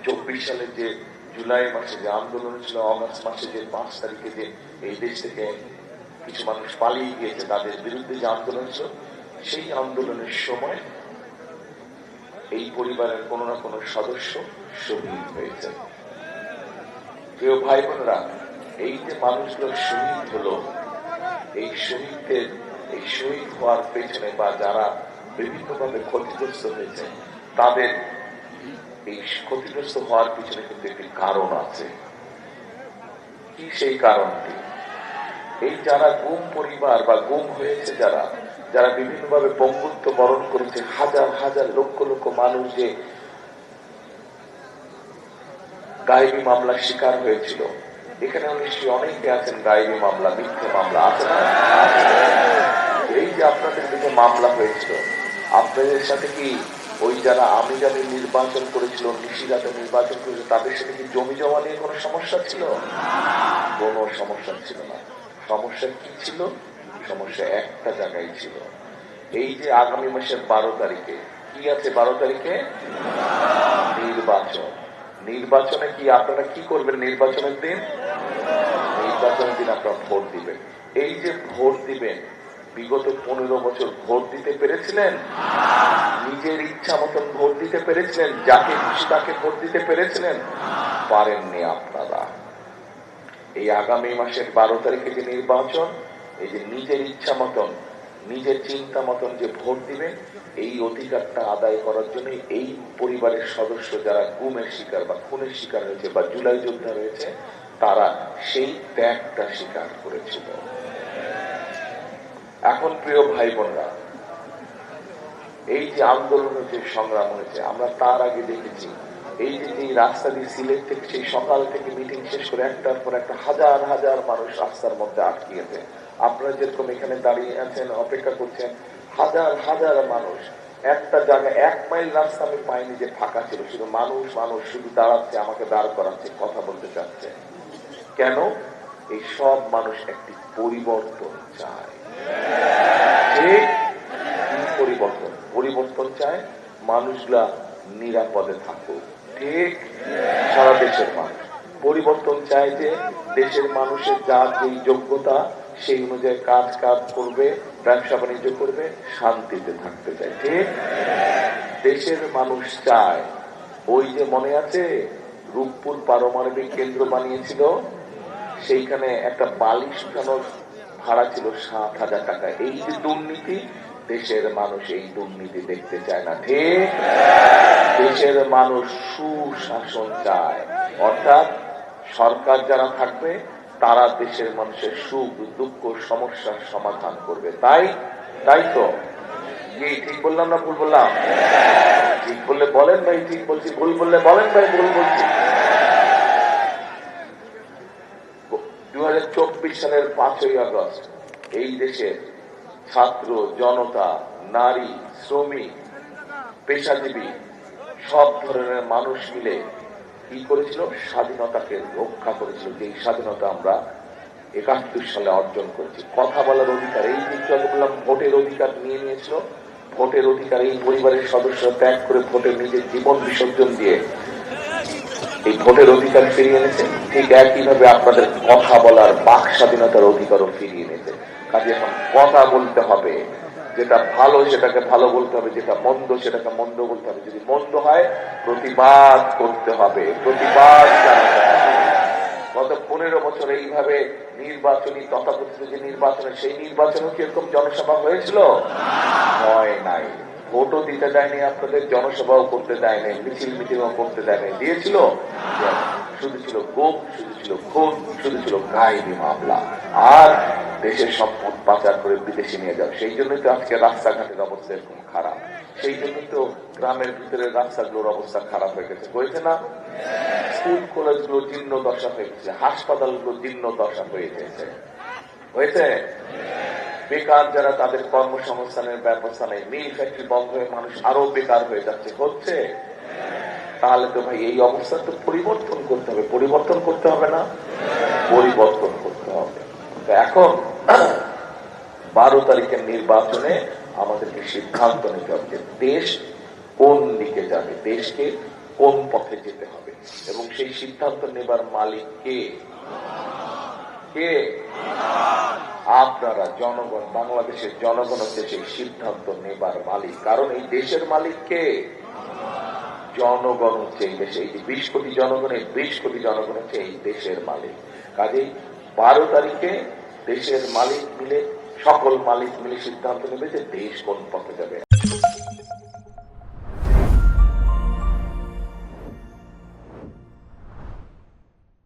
24 সালে যে জুলাই মাসে যে আন্দোলন ছিল, অগস্ট মাসে যে 5 তারিখে যে এই দেশ থেকে কিছু মানুষ পালিয়ে গিয়েছে, তাদের বিরুদ্ধে যে আন্দোলন ছিল, সেই আন্দোলনের সময় এই পরিবারের কোনো না কোনো সদস্য শহীদ হয়েছে। প্রিয় ভাই বোনেরা, এই যে মানুষগুলো শহীদ হলো, এই শহীদ হওয়ার পেছনে বা যারা বিভিন্নভাবে ক্ষতিগ্রস্ত হয়েছে, তাদের এই ক্ষতিগ্রস্ত হওয়ার পিছনে কিন্তু একটি কারণ আছে। কি সেই কারণটি? এই যারা গুম পরিবার বা গুম হয়েছে, যারা বিভিন্নভাবে পঙ্গুত্ব বরণ করেছে, হাজার হাজার লক্ষ লক্ষ মানুষ যে গায়েবী মামলার শিকার হয়েছিল, এখানে নিশ্চয়ই অনেকে আছেন গায়েবী মামলা, মিথ্যে মামলা আছে না? এই যে আপনাদের দিকে মামলা হয়েছিল, আপনাদের সাথে কি ওই যারা আমি নির্বাচন করেছিল, নিশিরাতে নির্বাচন করেছিল, তাদের সাথে কি জমি জমা নিয়ে কোনো সমস্যা ছিল? কোনো সমস্যা ছিল না। সমস্যা কি ছিল? সমস্যা একটা জায়গায় ছিল। এই যে আগামী মাসের 12 তারিখে কি আছে? 12 তারিখে নির্বাচন। নির্বাচনে কি আপনারা কি করবেন? নির্বাচনের দিন আপনারা ভোট দিবেন। এই যে ভোট দিবেন, বিগত 15 বছর ভোট দিতে পেরেছিলেন? নিজের ইচ্ছা মতন ভোট দিতে পেরেছিলেন? যাকে খুশি তাকে ভোট দিতে পেরেছিলেন? পারেননি আপনারা। এই আগামী মাসের 12 তারিখে যে নির্বাচন, এই যে নিজের ইচ্ছা মতন, নিজের চিন্তা মতন যে ভোট দিবেন, এই অধিকারটা আদায় করার জন্য এই পরিবারের সদস্য যারা গুমের শিকার বা খুনের শিকার হয়েছে বা জুলাই যোদ্ধা রয়েছে, তারা সেই ত্যাগটা স্বীকার করেছিল। এখন প্রিয় ভাই বোনরা, এই যে আন্দোলনের যে সংগ্রাম হয়েছে, আমরা তার আগে দেখেছি এই যে রাস্তা দিয়ে সিলেট থেকে সেই সকাল থেকে মিটিং শেষ করে একটার পর একটা হাজার হাজার মানুষ রাস্তার মধ্যে আটকিয়েছে। আপনারা যেরকম এখানে দাঁড়িয়ে আছেন, অপেক্ষা করছেন, হাজার হাজার মানুষ একটা জায়গায় 1 মাইল রাস্তা আমি পাইনি যে ফাঁকা ছিল, শুধু মানুষ শুধু দাঁড়াচ্ছে, আমাকে দাঁড় করাচ্ছে, কথা বলতে চাচ্ছে। কেন? এই সব মানুষ একটি পরিবর্তন চায়। পরিবর্তন চায়, মানুষগুলা নিরাপদে থাকুক। ঠিক? সারা দেশের মানুষ পরিবর্তন চায় যে দেশের মানুষের যার যে যোগ্যতা সেই অনুযায়ী কাজ করবে, ব্যবসা বাণিজ্য করবে, শান্তিতে থাকতে চায়। ঠিক? দেশের মানুষ চায়, ওই যে মনে আছে রূপপুর পারমাণবিক কেন্দ্র বানিয়েছিল, সেইখানে একটা বালি শুকানোর ভাড়া ছিল 7,000 টাকা। এই যে দুর্নীতি, দেশের মানুষ এই দুর্নীতি দেখতে চায় না। ঠিক? দেশের মানুষ সুশাসন চায়, অর্থাৎ সরকার যারা থাকবে তারা দেশের মানুষের সুখ দুঃখ সমস্যার সমাধান করবে। তাই তো কি ঠিক বললাম না ভুল বললাম? ঠিক বললে বলেন ভাই ঠিক বলছি, ভুল বললে বলেন ভাই ভুল বলছি। 2024 সালের 5ই আগস্ট এই দেশের ছাত্র জনতা, নারী, শ্রমিক, পেশাজীবী সব ধরনের মানুষ মিলে কি করেছিল? স্বাধীনতাকে রক্ষা করেছিল। যে স্বাধীনতা আমরা 71 সালে অর্জন করেছি। কথা বলার অধিকার, এই যে বললাম ভোটের অধিকার নিয়ে নিয়েছিল, ভোটের অধিকার এই পরিবারের সদস্য ত্যাগ করে ভোটের নিজের জীবন বিসর্জন দিয়ে এই ভোটের অধিকার ফিরিয়ে এনেছে। ঠিক একইভাবে আপনাদের কথা বলার বাক স্বাধীনতার অধিকারও ফিরিয়ে এনেছে। কাজে এখন কথা বলতে হবে, যেটা ভালো সেটাকে ভালো বলতে হবে, যেটা মন্দ সেটাকে মন্দ বলতে হবে। যদি মন্দ হয় প্রতিবাদ করতে হবে, প্রতিবাদ জানাতে হবে। গত 15 বছর এইভাবে নির্বাচনী তথাকথিত যে নির্বাচনে, সেই নির্বাচনে কি এরকম জনসভা হয়েছিল? হয় নাই। ভোটও দিতে দেয়নি আপনাদের, জনসভাও করতে দেয় নাই, মিটিংও করতে দেয় নাই। দিয়েছিল? শুধু ছিল গুম, শুধু ছিল খুন, শুধু ছিল গায়েবী মামলা, আর দেশের সম্পদ পাচার করে বিদেশে নিয়ে যাও। সেই জন্যই তো আজকে রাস্তাঘাটের অবস্থা এরকম খারাপ। সেই জন্যই তো গ্রামের ভিতরে রাস্তাগুলোর অবস্থা খারাপ হয়ে গেছে। হয়েছে না? স্কুল কলেজগুলো জীর্ণ দশা হয়ে গেছে, হাসপাতালগুলো জীর্ণ দশা হয়ে গেছে। হয়েছে? বেকার যারা, তাদের কর্মসংস্থানের ব্যবস্থা নেই, মিল ফ্যাক্টরি বন্ধ হয়ে মানুষ আরো বেকার হয়ে যাচ্ছে। হচ্ছে? তাহলে তো ভাই এই অবস্থা তো পরিবর্তন করতে হবে। পরিবর্তন করতে হবে না? পরিবর্তন করতে হবে। এখন 12 তারিখের নির্বাচনে আমাদেরকে সিদ্ধান্ত নিতে হবে যে দেশ কোন দিকে যাবে, দেশকে কোন পথে যেতে হবে। সেই সিদ্ধান্ত নেবার মালিক কে? কে? আপনারা জনগণ, বাংলাদেশের জনগণ হচ্ছে সেই সিদ্ধান্ত নেবার মালিক। কারণ এই দেশের মালিক কে? জনগণ হচ্ছে এই দেশে। এই যে 20 কোটি জনগণের 20 কোটি জনগণ হচ্ছে এই দেশের মালিক। কাজেই 12 তারিখে দেশের মালিক মিলে, সকল মালিক মিলে সিদ্ধান্ত নেবে যে দেশ কোন পথে যাবে।